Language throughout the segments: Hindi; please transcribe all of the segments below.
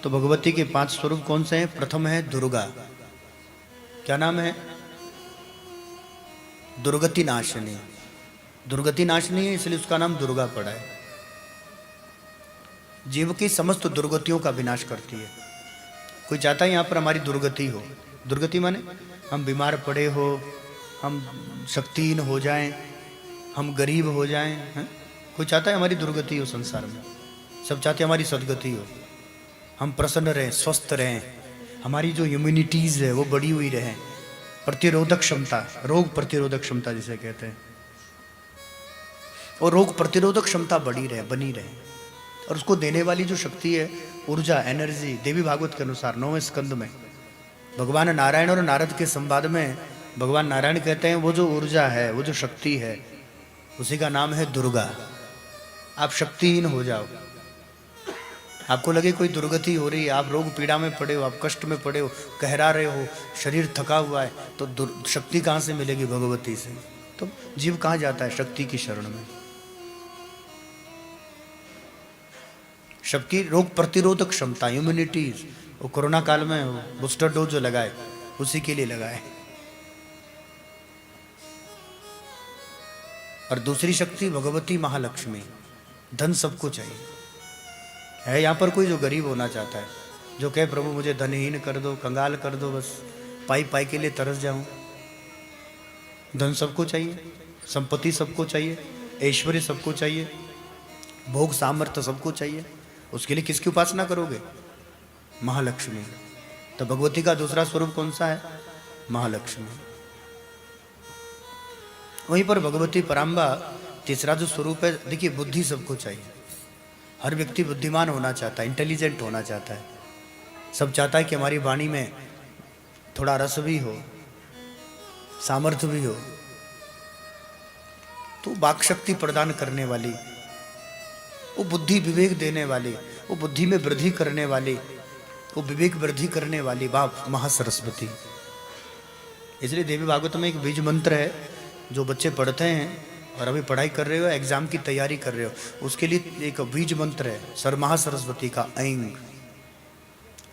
तो भगवती के 5 स्वरूप कौन से हैं? प्रथम है दुर्गा। क्या नाम है? दुर्गति नाशिनी। दुर्गति नाशिनी है इसलिए उसका नाम दुर्गा पड़ा है। जीव की समस्त दुर्गतियों का विनाश करती है। कोई चाहता है यहाँ पर हमारी दुर्गति हो। दुर्गति माने हम बीमार पड़े हो, हम शक्तिहीन हो जाएं, हम गरीब हो जाएं, हैं? कोई चाहता है हमारी दुर्गति हो संसार में? सब चाहते हैं हमारी सदगति हो, हम प्रसन्न रहें, स्वस्थ रहें, हमारी जो इम्यूनिटीज़ है वो बढ़ी हुई रहे, प्रतिरोधक क्षमता, रोग प्रतिरोधक क्षमता जिसे कहते हैं, और रोग प्रतिरोधक क्षमता बढ़ी रहे, बनी रहे। और उसको देने वाली जो शक्ति है, ऊर्जा, एनर्जी, देवी भागवत के अनुसार 9वें स्कंद में भगवान नारायण और नारद के संवाद में भगवान नारायण कहते हैं वो जो ऊर्जा है, वो जो शक्ति है, उसी का नाम है दुर्गा। आप शक्तिहीन हो जाओ, आपको लगे कोई दुर्गति हो रही है, आप रोग पीड़ा में पड़े हो, आप कष्ट में पड़े हो, कहरा रहे हो, शरीर थका हुआ है, तो शक्ति कहाँ से मिलेगी? भगवती से। तो जीव कहाँ जाता है? शक्ति की शरण में। सबकी रोग प्रतिरोधक क्षमता, इम्यूनिटीज, वो कोरोना काल में बूस्टर डोज जो लगाए उसी के लिए लगाए। और दूसरी शक्ति भगवती महालक्ष्मी। धन सबको चाहिए है। यहाँ पर कोई जो गरीब होना चाहता है, जो कहे प्रभु मुझे धनहीन कर दो, कंगाल कर दो, बस पाई पाई के लिए तरस जाऊं। धन सबको चाहिए, संपत्ति सबको चाहिए, ऐश्वर्य सबको चाहिए, भोग सामर्थ्य सबको चाहिए। उसके लिए किसकी उपासना करोगे? महालक्ष्मी। तो भगवती का दूसरा स्वरूप कौन सा है? महालक्ष्मी। वहीं पर भगवती पराम्बा तीसरा जो स्वरूप है, देखिए बुद्धि सबको चाहिए। हर व्यक्ति बुद्धिमान होना चाहता है, इंटेलिजेंट होना चाहता है। सब चाहता है कि हमारी वाणी में थोड़ा रस भी हो, सामर्थ्य भी हो। तो वाक शक्ति प्रदान करने वाली, वो बुद्धि विवेक देने वाली, वो बुद्धि में वृद्धि करने वाली, वो विवेक वृद्धि करने वाली बाप महासरस्वती। इसलिए देवी भागवत में एक बीज मंत्र है, जो बच्चे पढ़ते हैं और अभी पढ़ाई कर रहे हो, एग्जाम की तैयारी कर रहे हो, उसके लिए एक बीज मंत्र है सर महासरस्वती का, ऐंग।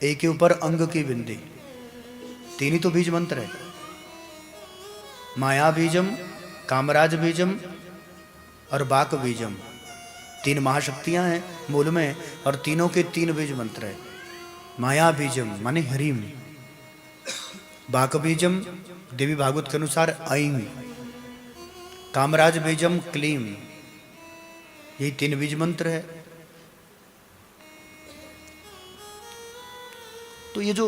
ए के ऊपर अंग की बिंदी, 3 ही तो बीज मंत्र है। माया बीजम, कामराज बीजम और बाक बीजम। 3 महाशक्तियां हैं मूल में, और तीनों के 3 बीज मंत्र है। माया बीजम माने ह्रीम, बाक बीजम देवी भागवत के अनुसार ऐं, कामराज बीजम क्लीम। यही 3 बीज मंत्र है। तो ये जो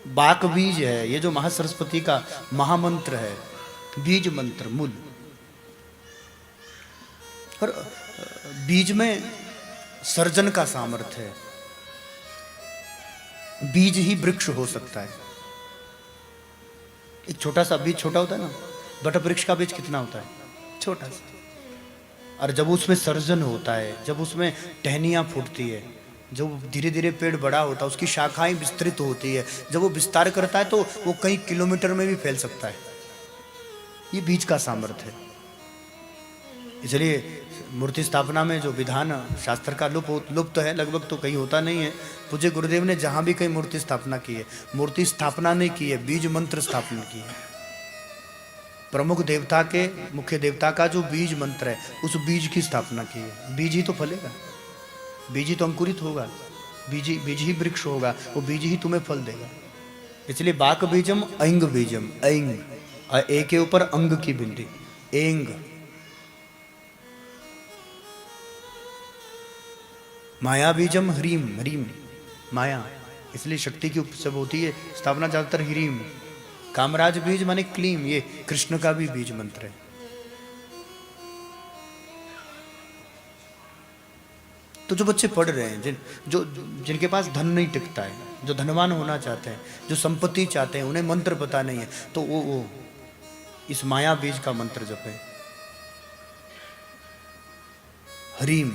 बाक बीज है, ये जो महासरस्वती का महामंत्र है, बीज मंत्र मूल। और बीज में सर्जन का सामर्थ्य है। बीज ही वृक्ष हो सकता है। एक छोटा सा बीज, छोटा होता है ना, बट वृक्ष का बीज कितना होता है? छोटा सा। और जब उसमें सर्जन होता है, जब उसमें टहनियाँ फूटती है, जब धीरे धीरे पेड़ बड़ा होता है, उसकी शाखाएं विस्तृत होती है, जब वो विस्तार करता है तो वो कई किलोमीटर में भी फैल सकता है। ये बीज का सामर्थ्य है। इसलिए मूर्ति स्थापना में जो विधान शास्त्र का लुप्त है, लगभग तो कहीं होता नहीं है। पूज्य गुरुदेव ने जहाँ भी कहीं मूर्ति स्थापना की है, मूर्ति स्थापना नहीं की है, बीज मंत्र स्थापना की है। प्रमुख देवता के, मुख्य देवता का जो बीज मंत्र है, उस बीज की स्थापना की है। बीज ही तो फलेगा, बीज ही तो अंकुरित होगा, बीज ही वृक्ष होगा, वो बीज ही तुम्हें फल देगा। इसलिए बाक बीजम ऐंग बीजम, ऐंग, ए के ऊपर अंग की बिंदी, ऐंग। माया बीजम ह्रीम, ह्रीम माया, इसलिए शक्ति की सब होती है स्थापना ज्यादातर ह्रीम। कामराज बीज माने क्लीम, ये कृष्ण का भी बीज मंत्र है। तो जो बच्चे पढ़ रहे हैं, जिनके पास धन नहीं टिकता है, जो धनवान होना चाहते हैं, जो संपत्ति चाहते हैं, उन्हें मंत्र पता नहीं है, तो वो इस माया बीज का मंत्र जपें, ह्रीम।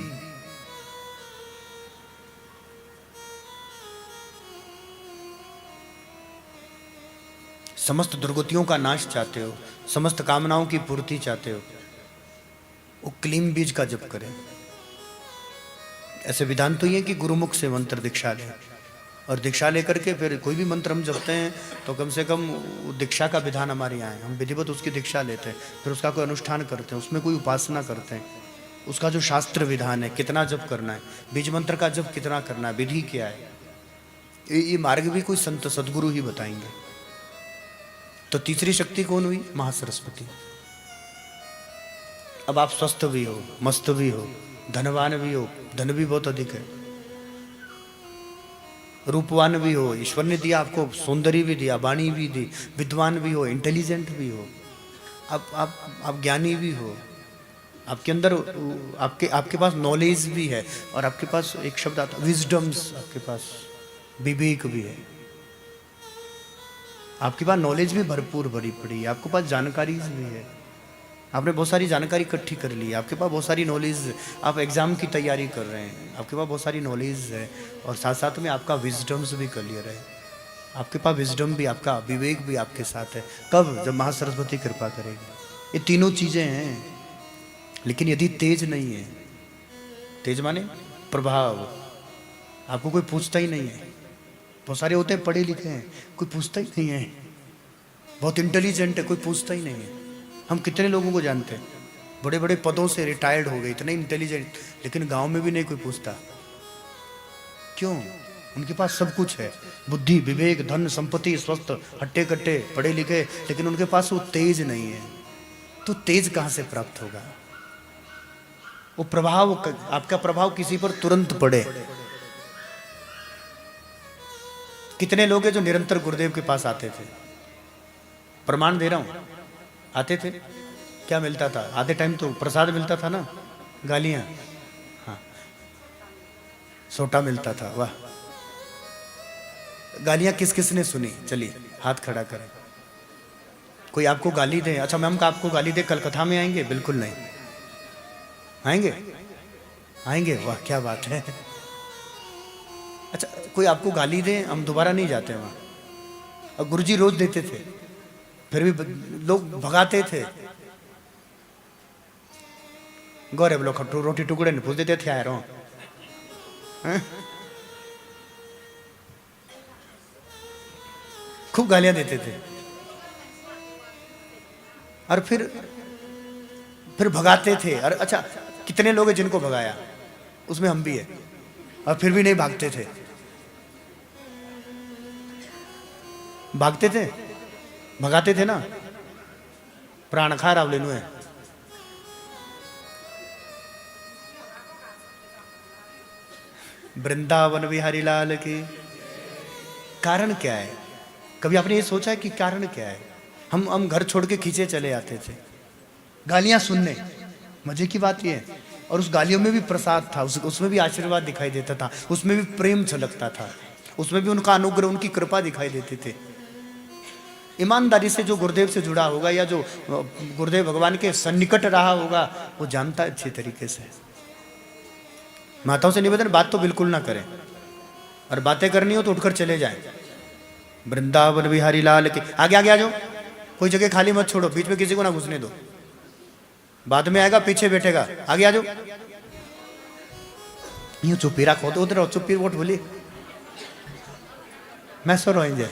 समस्त दुर्गतियों का नाश चाहते हो, समस्त कामनाओं की पूर्ति चाहते हो, वो क्लीम बीज का जप करें। ऐसे विधान तो ये कि गुरुमुख से मंत्र दीक्षा लें। और दीक्षा लेकर के फिर कोई भी मंत्र हम जपते हैं तो कम से कम वो दीक्षा का विधान हमारे यहाँ है, हम विधिवत उसकी दीक्षा लेते हैं, फिर उसका कोई अनुष्ठान करते हैं, उसमें कोई उपासना करते हैं, उसका जो शास्त्र विधान है, कितना जप करना है, बीज मंत्र का जप कितना करना है, विधि क्या है, ये मार्ग भी कोई संत सदगुरु ही बताएंगे। तो तीसरी शक्ति कौन हुई? महासरस्वती। अब आप स्वस्थ भी हो, मस्त भी हो, धनवान भी हो, धन भी बहुत अधिक है, रूपवान भी हो, ईश्वर ने दिया आपको, सौंदर्य भी दिया, वाणी भी दी, विद्वान भी हो, इंटेलिजेंट भी हो, आप ज्ञानी भी हो, आपके अंदर आपके पास नॉलेज भी है, और आपके पास एक शब्द आता विजडम्स, आपके पास विवेक भी है, आपके पास नॉलेज भी भरपूर भरी पड़ी है, आपके पास जानकारी भी है, आपने बहुत सारी जानकारी इकट्ठी कर ली है, आपके पास बहुत सारी नॉलेज, आप एग्जाम की तैयारी कर रहे हैं, आपके पास बहुत सारी नॉलेज है, और साथ साथ में आपका विजडम्स भी क्लियर है, आपके पास विजडम भी, आपका विवेक भी आपके साथ है। कब? जब महासरस्वती कृपा करेगी। ये तीनों चीज़ें हैं, लेकिन यदि तेज नहीं है, तेज माने प्रभाव, आपको कोई पूछता ही नहीं है, बहुत सारे होते हैं पढ़े लिखे हैं, कोई पूछता ही नहीं है, बहुत इंटेलिजेंट है, कोई पूछता ही नहीं है। हम कितने लोगों को जानते हैं बड़े बड़े पदों से रिटायर्ड हो गए, इतने इंटेलिजेंट, लेकिन गांव में भी नहीं कोई पूछता। क्यों? उनके पास सब कुछ है, बुद्धि, विवेक, धन, संपत्ति, स्वस्थ, हट्टे कट्टे, पढ़े लिखे, लेकिन उनके पास वो तेज नहीं है। तो तेज कहां से प्राप्त होगा? वो प्रभाव, आपका प्रभाव किसी पर तुरंत पड़े। कितने लोग हैं जो निरंतर गुरुदेव के पास आते थे, प्रमाण दे रहा हूं, आते थे, क्या मिलता था? आधे टाइम तो प्रसाद मिलता था ना, गालियां, हाँ, सोटा मिलता था। वाह, गालियां किस किस ने सुनी? चलिए हाथ खड़ा करें। कोई आपको गाली दे, अच्छा मैम का आपको गाली दे, कलकत्ता में आएंगे? बिल्कुल नहीं आएंगे, आएंगे, वाह क्या बात है। अच्छा कोई आपको गाली दे, हम दोबारा नहीं जाते वहाँ। और गुरुजी रोज देते थे, फिर भी लोग भगाते थे। गौरव लोग खट्टू रोटी टुकड़े नहीं पूछ देते थे, आए रहो, खूब गालियां देते थे, और फिर भगाते थे। और अच्छा कितने लोग हैं जिनको भगाया, उसमें हम भी है, और फिर भी नहीं भागते थे, भागते थे, भगाते थे ना, प्राण खा राव लेनु है। वृंदावन बिहारी लाल की। कारण क्या है? कभी आपने ये सोचा है कि कारण क्या है? हम घर छोड़ के खींचे चले आते थे गालियां सुनने, मजे की बात ये है, और उस गालियों में भी प्रसाद था, उसमें भी आशीर्वाद दिखाई देता था, उसमें भी प्रेम झलकता था, उसमें भी उनका अनुग्रह, उनकी कृपा दिखाई देती थी। ईमानदारी से जो गुरुदेव से जुड़ा होगा, या जो गुरुदेव भगवान के सन्निकट रहा होगा, वो जानता है अच्छी तरीके से। माताओं से निवेदन, बात तो बिल्कुल ना करें, और बातें करनी हो तो उठकर चले जाएं। वृंदावन बिहारी लाल के। आगे आगे आ जाओ, कोई जगह खाली मत छोड़ो, बीच में किसी को ना घुसने दो, बाद में आएगा पीछे बैठेगा। आगे आ जाओ, यूं चुप्पी रखो तो उधर चुप्पी वोट बोली मैं सो रोएंगे।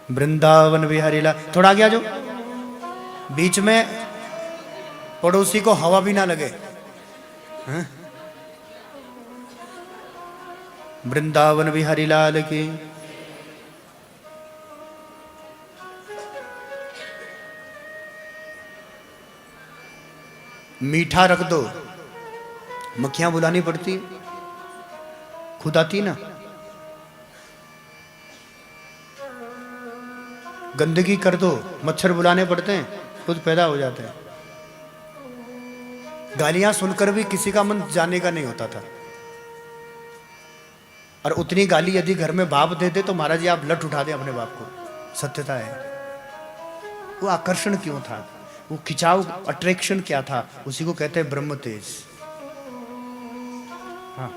वृंदावन बिहारी लाल। थोड़ा आगे आ जाओ, बीच में पड़ोसी को हवा भी ना लगे। वृंदावन बिहारी लाल की। मीठा रख दो, मक्खियां बुलानी पड़ती, खुद आती ना। गंदगी कर दो, मच्छर बुलाने पड़ते हैं, खुद पैदा हो जाते हैं। गालियां सुनकर भी किसी का मन जाने का नहीं होता था, और उतनी गाली यदि घर में बाप दे दे तो महाराज जी आप लट उठा दे अपने बाप को। सत्यता है। वो आकर्षण क्यों था, वो खिंचाव, अट्रैक्शन क्या था, उसी को कहते हैं ब्रह्म तेज। हाँ,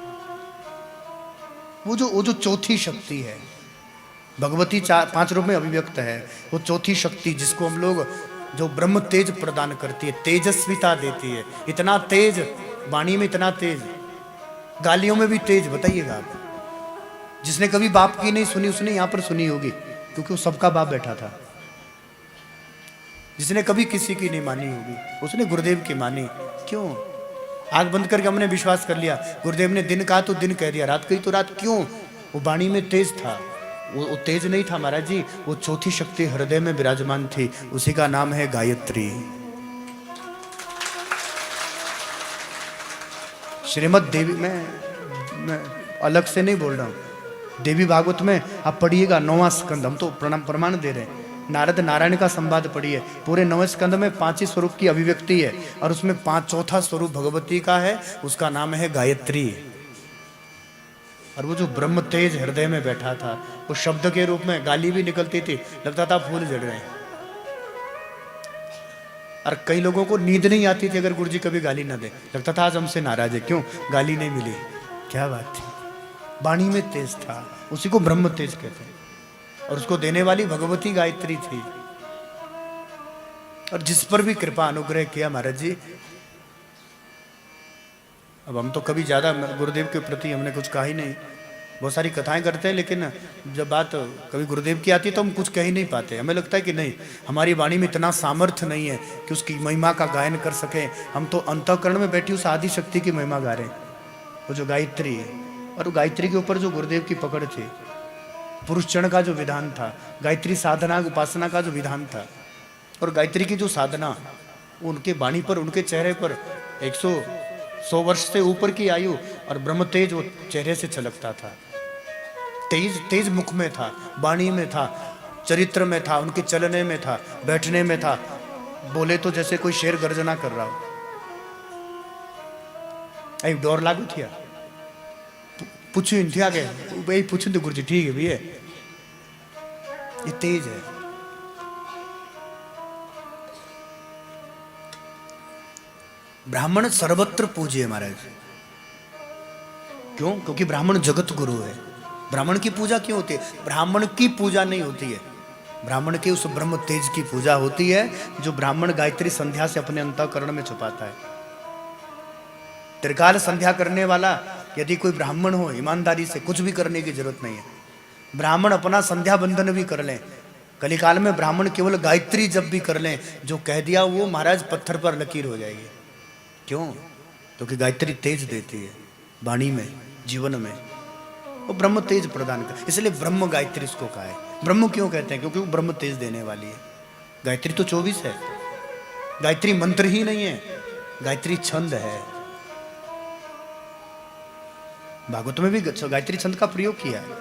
वो जो चौथी शक्ति है, भगवती 5 रूप में अभिव्यक्त है, वो चौथी शक्ति जिसको हम लोग, जो ब्रह्म तेज प्रदान करती है, तेजस्विता देती है। इतना तेज वाणी में, इतना तेज गालियों में भी तेज, बताइएगा आप। जिसने कभी बाप की नहीं सुनी उसने यहां पर सुनी होगी, क्योंकि वो सबका बाप बैठा था। जिसने कभी किसी की नहीं मानी होगी उसने गुरुदेव की मानी। क्यों? आंख बंद करके हमने विश्वास कर लिया, गुरुदेव ने दिन कहा तो दिन कह दिया, रात कही तो रात। क्यों? वो वाणी में तेज था। वो तेज नहीं था महाराज जी, वो चौथी शक्ति हृदय में विराजमान थी, उसी का नाम है गायत्री। श्रीमद देवी, मैं अलग से नहीं बोल रहा हूं, देवी भागवत में आप पढ़िएगा 9वां स्कंद, हम तो प्रमाण दे रहे हैं। नारद नारायण का संवाद पढ़िए, पूरे 9वें स्कंद में 5 ही स्वरूप की अभिव्यक्ति है, और उसमें चौथा स्वरूप भगवती का है, उसका नाम है गायत्री। और वो जो ब्रह्म तेज हृदय में बैठा था, वो शब्द के रूप में गाली भी निकलती थी, लगता था फूल जड़ रहे हैं। और कई लोगों को नींद नहीं आती थी अगर गुरुजी कभी गाली ना दे, लगता था आज हमसे नाराज है, क्यों? गाली नहीं मिली। क्या बात थी, वाणी में तेज था, उसी को ब्रह्म तेज कहते हैं, और उसको देने वाली भगवती गायत्री थी। और जिस पर भी कृपा अनुग्रह किया महाराज जी, अब हम तो कभी ज्यादा गुरुदेव के प्रति हमने कुछ कहा ही नहीं, बहुत सारी कथाएं करते हैं, लेकिन जब बात कभी गुरुदेव की आती है तो हम कुछ कह ही नहीं पाते। हमें लगता है कि नहीं, हमारी वाणी में इतना सामर्थ्य नहीं है कि उसकी महिमा का गायन कर सकें। हम तो अंतःकरण में बैठी उस आदि शक्ति की महिमा गा रहे हैं, वो जो गायत्री है। और वो गायत्री के ऊपर जो गुरुदेव की पकड़ थी, पुरुष चरण का जो विधान था, गायत्री साधना उपासना का जो विधान था, और गायत्री की जो साधना, उनके वाणी पर, उनके चेहरे पर 100 वर्ष से ऊपर की आयु और ब्रह्म तेज वो चेहरे से छलकता था। तेज मुख में था, वाणी में था, चरित्र में था, उनके चलने में था, बैठने में था। बोले तो जैसे कोई शेर गर्जना कर रहा हो। ऐ डोर लागू थिया, पूछू थी आगे भाई, पूछू तो गुरुजी ठीक है भैया, ये तेज है। ब्राह्मण सर्वत्र पूज्य है महाराज। क्यों? क्योंकि ब्राह्मण जगत गुरु है। ब्राह्मण की पूजा क्यों होती है? ब्राह्मण की पूजा नहीं होती है, ब्राह्मण के उस ब्रह्म तेज की पूजा होती है जो ब्राह्मण गायत्री संध्या से अपने अंतःकरण में छुपाता है। त्रिकाल संध्या करने वाला यदि कोई ब्राह्मण हो, ईमानदारी से, कुछ भी करने की जरूरत नहीं है। ब्राह्मण अपना संध्या बंधन भी कर लें, कलिकाल में ब्राह्मण केवल गायत्री जब भी कर लें, जो कह दिया वो महाराज पत्थर पर लकीर हो जाएगी। क्यों? क्योंकि गायत्री तेज देती है, वाणी में, जीवन में वो ब्रह्म तेज प्रदान कर, इसलिए ब्रह्म गायत्री इसको कहा है। ब्रह्म क्यों कहते हैं? क्योंकि वो ब्रह्म तेज देने वाली है। गायत्री तो 24 है, गायत्री मंत्र ही नहीं है, गायत्री छंद है। भागवत में भी गायत्री छंद का प्रयोग किया है,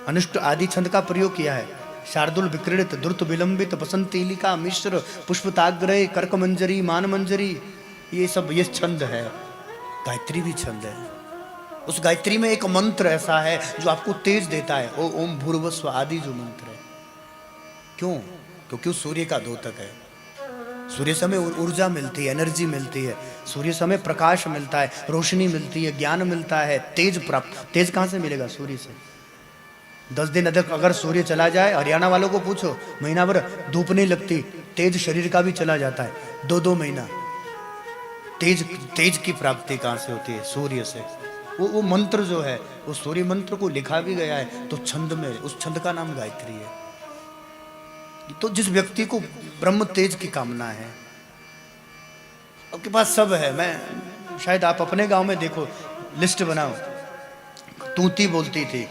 अनुष्ट आदि छंद का प्रयोग किया है। शार्दुल विक्रीडित द्रुत विलंबित बसंतीलिका मिश्र पुष्पताग्रह कर्क मंजरी मान मंजरी, ये सब ये छंद है। गायत्री भी छंद है। उस गायत्री में एक मंत्र ऐसा है जो आपको तेज देता है, ओम भूर्भुवस्व आदि जो मंत्र है। क्यों? क्योंकि वो सूर्य का द्योतक है। सूर्य से हमें ऊर्जा मिलती है, एनर्जी मिलती है, सूर्य से हमें प्रकाश मिलता है, रोशनी मिलती है, ज्ञान मिलता है, तेज प्राप्त। तेज कहाँ से मिलेगा? सूर्य से। 10 दिन अगर सूर्य चला जाए, हरियाणा वालों को पूछो, महीना भर धूप नहीं लगती, तेज शरीर का भी चला जाता है, 2-2 महीना। तेज की प्राप्ति कहाँ से होती है? सूर्य से। वो मंत्र जो है, वो सूर्य मंत्र को लिखा भी गया है तो छंद में, उस छंद का नाम गायत्री है। तो जिस व्यक्ति को ब्रह्म तेज की कामना है, आपके पास सब है। मैं शायद आप अपने गांव में देखो, लिस्ट बनाओ, तूती बोलती थी,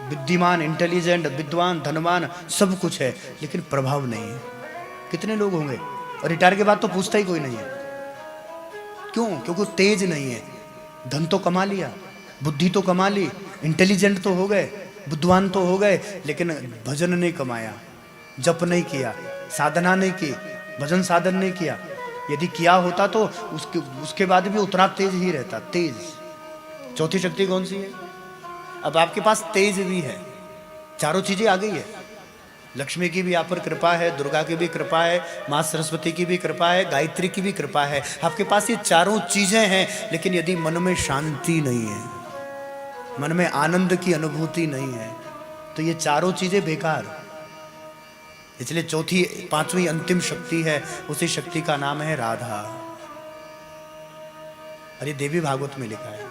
बुद्धिमान, इंटेलिजेंट, विद्वान, धनवान, सब कुछ है, लेकिन प्रभाव नहीं है। कितने लोग होंगे? और रिटायर के बाद तो पूछता ही कोई नहीं है। क्यों? क्योंकि तेज नहीं है। धन तो कमा लिया, बुद्धि तो कमा ली, इंटेलिजेंट तो हो गए, बुद्धिमान तो हो गए, लेकिन भजन नहीं कमाया, जप नहीं किया, साधना नहीं की, भजन साधन नहीं किया। यदि किया होता तो उसके बाद भी उतना तेज ही रहता। तेज चौथी शक्ति कौन सी है? अब आपके पास तेज भी है, चारों चीजें आ गई है। लक्ष्मी की भी आप पर कृपा है, दुर्गा की भी कृपा है, माँ सरस्वती की भी कृपा है, गायत्री की भी कृपा है। आपके पास ये चारों चीजें हैं, लेकिन यदि मन में शांति नहीं है, मन में आनंद की अनुभूति नहीं है, तो ये चारों चीजें बेकार। इसलिए चौथी, पांचवी अंतिम शक्ति है, उसी शक्ति का नाम है राधा। अरे देवी भागवत में लिखा है,